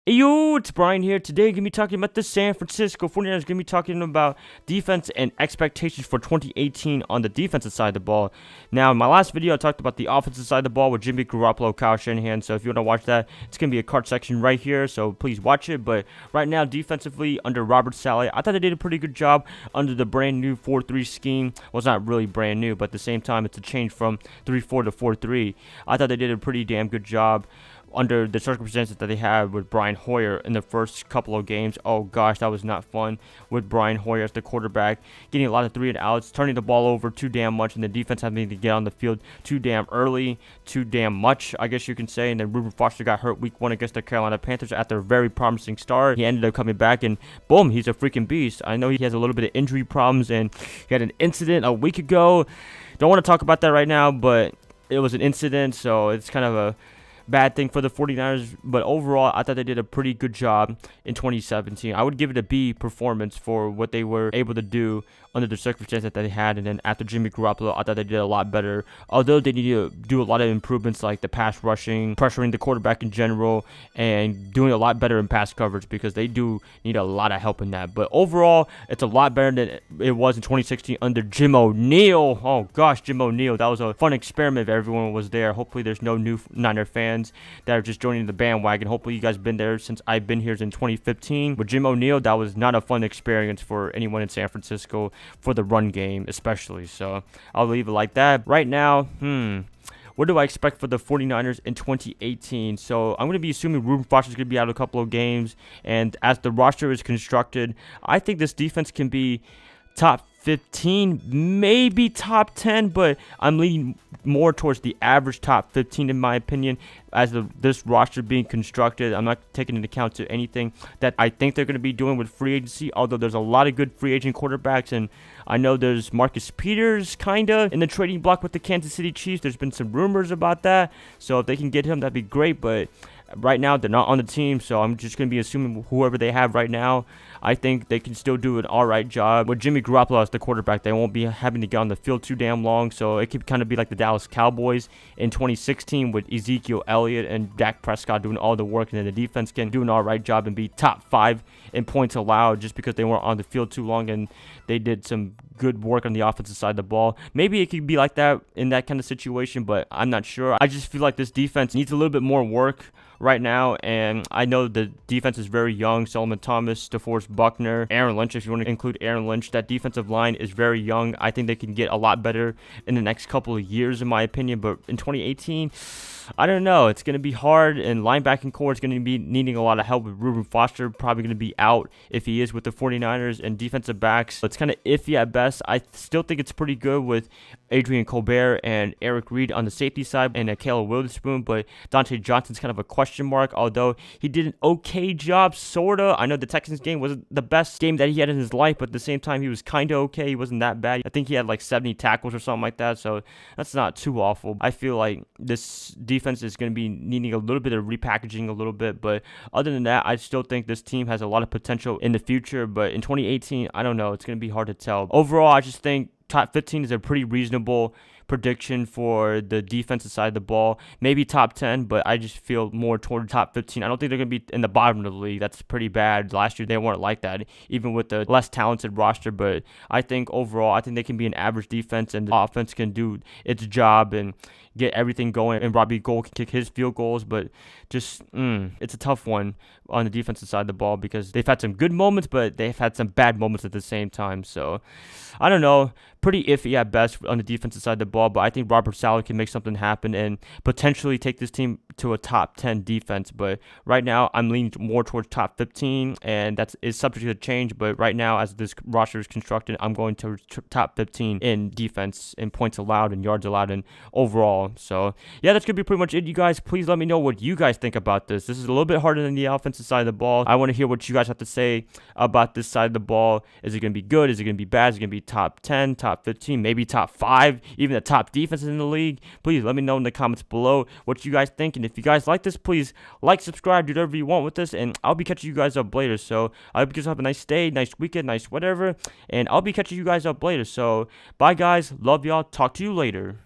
Hey yo, it's Brian here. Today, I'm going to be talking about the San Francisco 49ers. Going to be talking about defense and expectations for 2018 on the defensive side of the ball. Now, in my last video, I talked about the offensive side of the ball with Jimmy Garoppolo, Kyle Shanahan. So if you want to watch that, it's going to be a card section right here. So please watch it. But right now, defensively, under Robert Saleh, I thought they did a pretty good job under the brand new 4-3 scheme. Well, it's not really brand new, but at the same time, it's a change from 3-4 to 4-3. I thought they did a pretty damn good job under the circumstances that they had with Brian Hoyer in the first couple of games. Oh gosh, that was not fun with Brian Hoyer as the quarterback, getting a lot of 3-and-outs, turning the ball over too damn much, and the defense having to get on the field too damn early, too damn much, I guess you can say. And then Reuben Foster got hurt week 1 against the Carolina Panthers after a very promising start. He ended up coming back, and boom, he's a freaking beast. I know he has a little bit of injury problems, and he had an incident a week ago. Don't want to talk about that right now, but it was an incident, so it's kind of a bad thing for the 49ers, but overall, I thought they did a pretty good job in 2017. I would give it a B performance for what they were able to do under the circumstances that they had, and then after Jimmy Garoppolo, I thought they did a lot better, although they need to do a lot of improvements like the pass rushing, pressuring the quarterback in general, and doing a lot better in pass coverage because they do need a lot of help in that. But overall, it's a lot better than it was in 2016 under Jim O'Neill. Oh gosh, Jim O'Neill, that was a fun experiment if everyone was there. Hopefully there's no new Niner fans that are just joining the bandwagon. Hopefully you guys have been there since I've been here in 2015. With Jim O'Neill, that was not a fun experience for anyone in San Francisco for the run game especially. So I'll leave it like that. Right now, what do I expect for the 49ers in 2018? So I'm going to be assuming Reuben Foster is going to be out a couple of games. And as the roster is constructed, I think this defense can be top 15, maybe top 10, but I'm leaning more towards the average top 15 in my opinion. As this roster being constructed, I'm not taking into account to anything that I think they're going to be doing with free agency, although there's a lot of good free agent quarterbacks, and I know there's Marcus Peters kind of in the trading block with the Kansas City Chiefs. There's been some rumors about that, so if they can get him, that'd be great, but right now they're not on the team, so I'm just going to be assuming whoever they have right now, I think they can still do an alright job. With Jimmy Garoppolo as the quarterback, they won't be having to get on the field too damn long, so it could kind of be like the Dallas Cowboys in 2016 with Ezekiel Elliott and Dak Prescott doing all the work, and then the defense can do an alright job and be top 5 in points allowed just because they weren't on the field too long and they did some good work on the offensive side of the ball. Maybe it could be like that in that kind of situation, but I'm not sure. I just feel like this defense needs a little bit more work right now, and I know the defense is very young. Solomon Thomas, DeForest Buckner, Aaron Lynch, if you want to include Aaron Lynch. That defensive line is very young. I think they can get a lot better in the next couple of years, in my opinion, but in 2018, I don't know. It's going to be hard, and linebacking core is going to be needing a lot of help with Reuben Foster, probably going to be out if he is with the 49ers, and defensive backs, it's kind of iffy at best. I still think it's pretty good with Adrian Colbert and Eric Reed on the safety side and Caleb Witherspoon, but Dante Johnson's kind of a question mark, although he did an okay job, sorta. I know the Texans game wasn't the best game that he had in his life, but at the same time, he was kind of okay. He wasn't that bad. I think he had like 70 tackles or something like that, so that's not too awful. I feel like this defense is going to be needing a little bit of repackaging a little bit, but other than that, I still think this team has a lot of potential in the future, but in 2018, I don't know. It's going to be hard to tell. Overall, I just think top 15 is a pretty reasonable prediction for the defensive side of the ball. Maybe top 10, but I just feel more toward top 15. I don't think they're going to be in the bottom of the league. That's pretty bad. Last year, they weren't like that, even with the less talented roster. But I think overall, I think they can be an average defense, and the offense can do its job and get everything going, and Robbie Gould can kick his field goals, but just it's a tough one on the defensive side of the ball because they've had some good moments, but they've had some bad moments at the same time. So I don't know, pretty iffy at best on the defensive side of the ball, but I think Robert Saleh can make something happen and potentially take this team to a top 10 defense. But right now, I'm leaning more towards top 15, and that is subject to change. But right now, as this roster is constructed, I'm going to top 15 in defense, in points allowed, and yards allowed, and overall. So yeah, that's gonna be pretty much it, you guys. Please let me know what you guys think about this. This is a little bit harder than the offensive side of the ball. I want to hear what you guys have to say about this side of the ball. Is it gonna be good? Is it gonna be bad? Is it gonna be top 10, top 15, maybe top 5, even the top defenses in the league? Please let me know in the comments below what you guys think, and if you guys like this, please like, subscribe, do whatever you want with this, and I'll be catching you guys up later. So I hope you guys have a nice day, nice weekend, nice whatever, and I'll be catching you guys up later. So bye guys, love y'all, talk to you later.